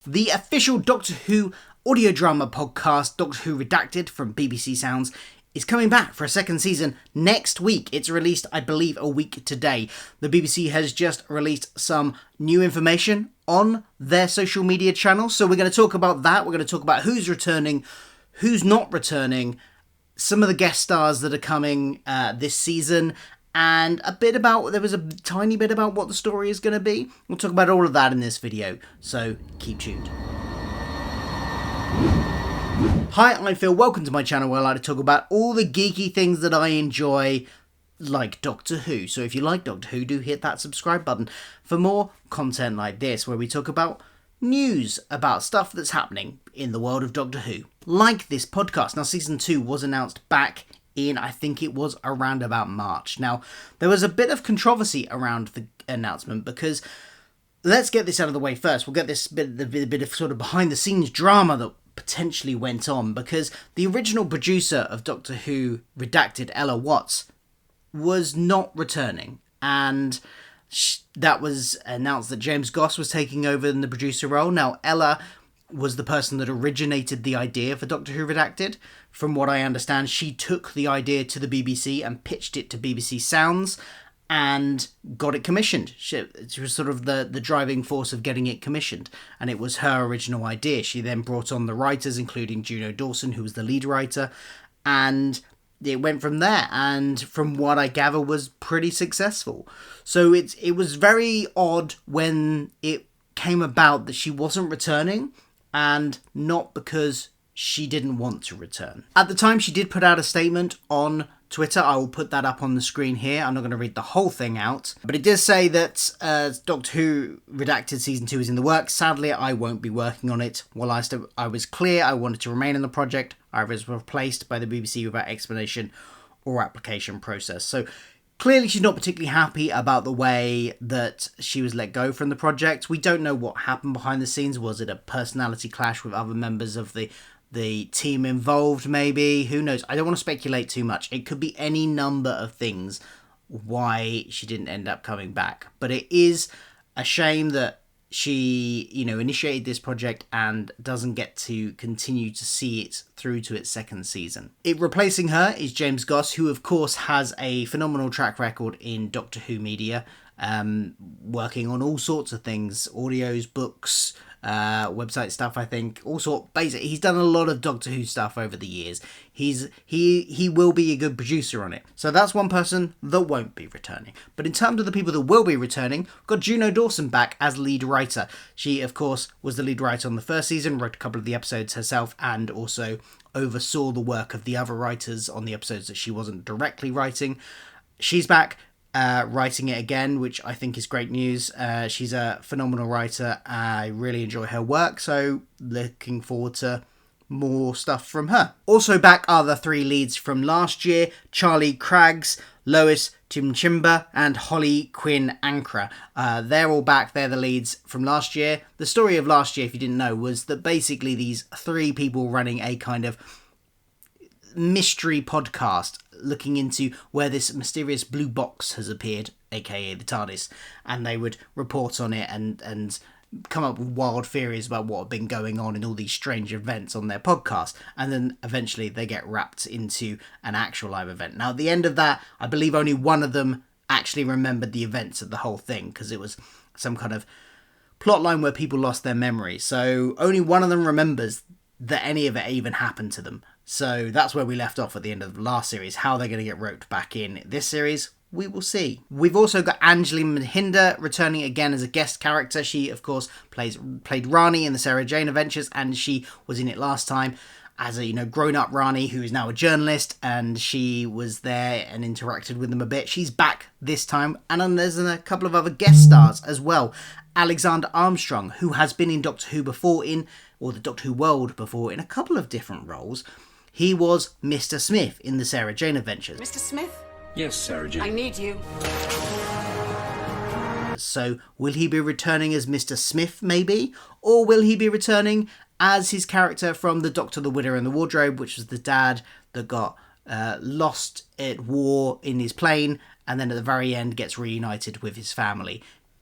The official Doctor Who audio drama podcast, Doctor Who Redacted from BBC Sounds, is coming back for a second season next week. It's released, I believe, a week today. The BBC has just released some new information on their social media channels, so we're going to talk about that. We're going to talk about who's returning, who's not returning, some of the guest stars that are coming this season, and there was a tiny bit about what the story is going to be. We'll talk about all of that in this video, so keep tuned. Hi, I'm Phil. Welcome to my channel where I like to talk about all the geeky things that I enjoy, like Doctor Who. So if you like Doctor Who, do hit that subscribe button for more content like this, where we talk about news about stuff that's happening in the world of Doctor Who, like this podcast. Now, season 2 was announced back in, I think it was around about March. Now, there was a bit of controversy around the announcement because, let's get this out of the way first. We'll get this bit of sort of behind the scenes drama that potentially went on, because the original producer of Doctor Who Redacted, Ella Watts, was not returning, and that was announced that James Goss was taking over in the producer role. Now, Ella was the person that originated the idea for Doctor Who Redacted. From what I understand, she took the idea to the BBC and pitched it to BBC Sounds and got it commissioned. She was sort of the driving force of getting it commissioned, and it was her original idea. She then brought on the writers, including Jodie Whittakers, who was the lead writer, and it went from there, and from what I gather was pretty successful. So it was very odd when it came about that she wasn't returning, and not because she didn't want to return. At the time, she did put out a statement on Twitter. I will put that up on the screen here. I'm not going to read the whole thing out, but it does say that Doctor Who Redacted Season 2 is in the works. Sadly, I won't be working on it. While I was clear I wanted to remain in the project, I was replaced by the BBC without explanation or application process. So clearly she's not particularly happy about the way that she was let go from the project. We don't know what happened behind the scenes. Was it a personality clash with other members of the team involved, maybe? Who knows? I don't want to speculate too much. It could be any number of things why she didn't end up coming back. But it is a shame that she, initiated this project and doesn't get to continue to see it through to its second season. Replacing her is James Goss, who of course has a phenomenal track record in Doctor Who media, working on all sorts of things, audios, books, website stuff, I think, basically he's done a lot of Doctor Who stuff over the years. He will be a good producer on it. So that's one person that won't be returning. But in terms of the people that will be returning, we've got Juno Dawson back as lead writer. She, of course, was the lead writer on the first season, wrote a couple of the episodes herself, and also oversaw the work of the other writers on the episodes that she wasn't directly writing. She's back writing it again, which I think is great news. She's a phenomenal writer. I really enjoy her work, so looking forward to more stuff from her. Also back are the 3 leads from last year: Charlie Craggs, Lois Timchimba, and Holly Quinn Ankra. They're all back. They're the leads from last year. The story of last year, if you didn't know, was that basically these 3 people running a kind of mystery podcast looking into where this mysterious blue box has appeared, aka the TARDIS, and they would report on it and come up with wild theories about what had been going on in all these strange events on their podcast, and then eventually they get wrapped into an actual live event. Now, at the end of that, I believe only one of them actually remembered the events of the whole thing, because it was some kind of plotline where people lost their memory, so only one of them remembers that any of it even happened to them. So that's where we left off at the end of the last series. How they're going to get roped back in this series, we will see. We've also got Anjali Mahinda returning again as a guest character. She, of course, played Rani in the Sarah Jane Adventures, and she was in it last time as a grown-up Rani who is now a journalist, and she was there and interacted with them a bit. She's back this time, and then there's a couple of other guest stars as well. Alexander Armstrong, who has been in Doctor Who before, or the Doctor Who world before, in a couple of different roles. He was Mr. Smith in the Sarah Jane Adventures. Mr. Smith? Yes, Sarah Jane. I need you. So, will he be returning as Mr. Smith, maybe? Or will he be returning as his character from The Doctor, the Widow and the Wardrobe, which was the dad that got lost at war in his plane, and then at the very end gets reunited with his family?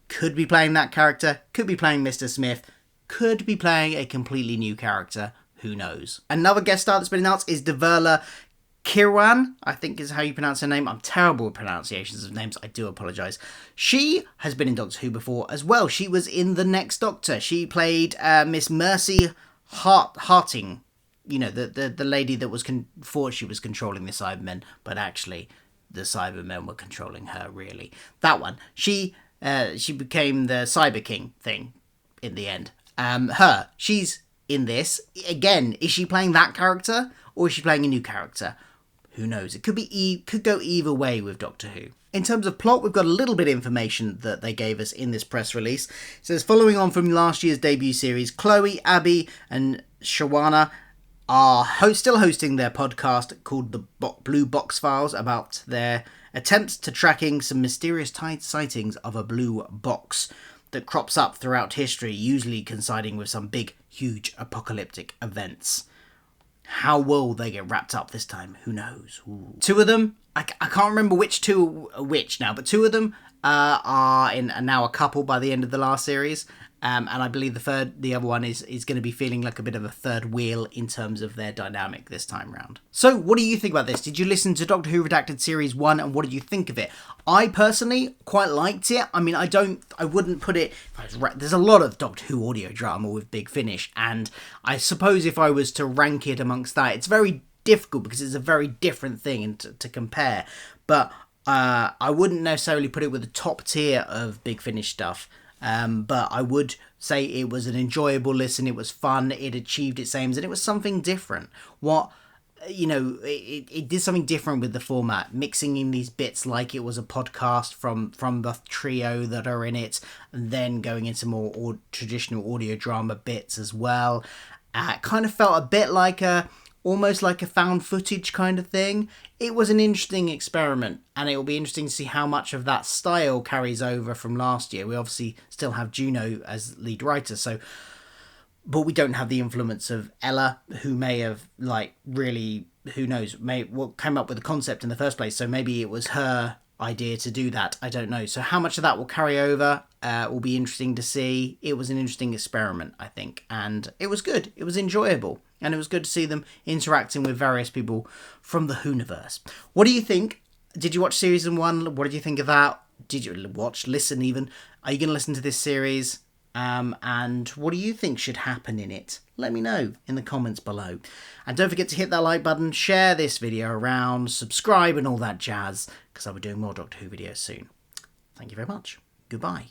Could be playing that character, could be playing Mr. Smith. could be playing a completely new character. Who knows? Another guest star that's been announced is Deverla Kirwan, I think is how you pronounce her name. I'm terrible with pronunciations of names. I do apologise. She has been in Doctor Who before as well. She was in The Next Doctor. She played Miss Mercy Harting. You know, the lady that thought she was controlling the Cybermen, but actually the Cybermen were controlling her, really. That one. She became the Cyber King thing in the end. She's in this. Again, is she playing that character or is she playing a new character? Who knows? It could go either way with Doctor Who. In terms of plot, we've got a little bit of information that they gave us in this press release. It says, following on from last year's debut series, Chloe, Abby and Shawana are still hosting their podcast called The Blue Box Files about their attempts to tracking some mysterious sightings of a blue box that crops up throughout history, usually coinciding with some big, huge apocalyptic events. How will they get wrapped up this time? Who knows? Ooh. Two of them, I can't remember which two are which now, but two of them are now a couple by the end of the last series. And I believe the other one is going to be feeling like a bit of a third wheel in terms of their dynamic this time round. So what do you think about this? Did you listen to Doctor Who Redacted Series 1 and what did you think of it? I personally quite liked it. I mean, I wouldn't put it... There's a lot of Doctor Who audio drama with Big Finish, and I suppose if I was to rank it amongst that, it's very difficult because it's a very different thing to compare. But I wouldn't necessarily put it with the top tier of Big Finish stuff. But I would say it was an enjoyable listen, it was fun, it achieved its aims, and it was something different. It did something different with the format, mixing in these bits like it was a podcast from the trio that are in it, and then going into more traditional audio drama bits as well. It kind of felt a bit like almost like a found footage kind of thing. It was an interesting experiment, and it will be interesting to see how much of that style carries over from last year. We obviously still have Juno as lead writer, but we don't have the influence of Ella, who may have who knows, came up with the concept in the first place. So maybe it was her idea to do that. I don't know. So how much of that will carry over will be interesting to see. It was an interesting experiment, I think, and it was good. It was enjoyable. And it was good to see them interacting with various people from the Whoniverse. What do you think? Did you watch Season 1? What did you think of that? Did you listen even? Are you going to listen to this series? And what do you think should happen in it? Let me know in the comments below. And don't forget to hit that like button, share this video around, subscribe and all that jazz, because I'll be doing more Doctor Who videos soon. Thank you very much. Goodbye.